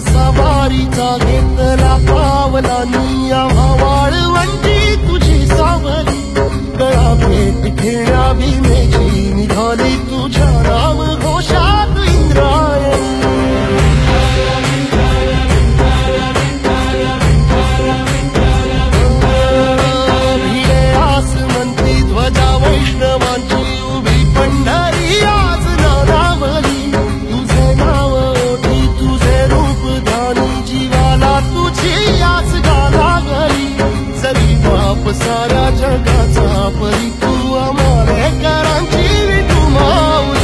सवारीचा घेतला पावलांनी आम्हा वाळवंटी तुझी सावली गळा भेट खेळ्या भीमेची निघाली तुझ्या नाम घोषात इंद्रायणी भिडे आसमंती ध्वजा वैष्णवांची उभी पंढरी आज नादावली तुझे नाव ओठी तुझे रूप ध्यानी जीवाला तुझी आस लागली जरी बाप साऱ्या जगाचा परी तू आमालेकरांची विठू माऊली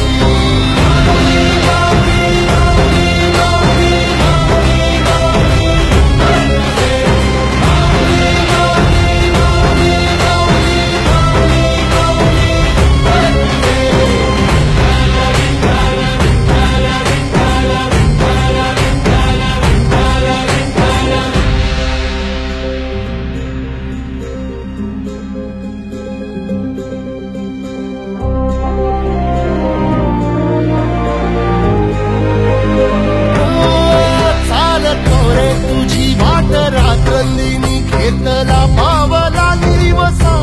रात्रंदिनी घेतला पावला दिवसा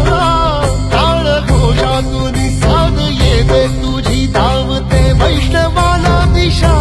काळ घोषातून साध येते तुझी धावते वैष्णवाला दिशा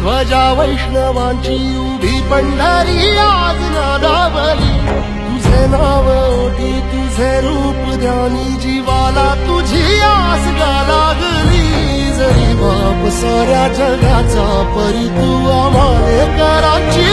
ध्वजा वैष्णवांची उभी पंढरी आज नादावली तुझे नाव ओठी तुझे रूप ध्यानी जीवाला तुझी आस लागली जरी बाप साऱ्या जगाचा परी तू आम्हालेकरांची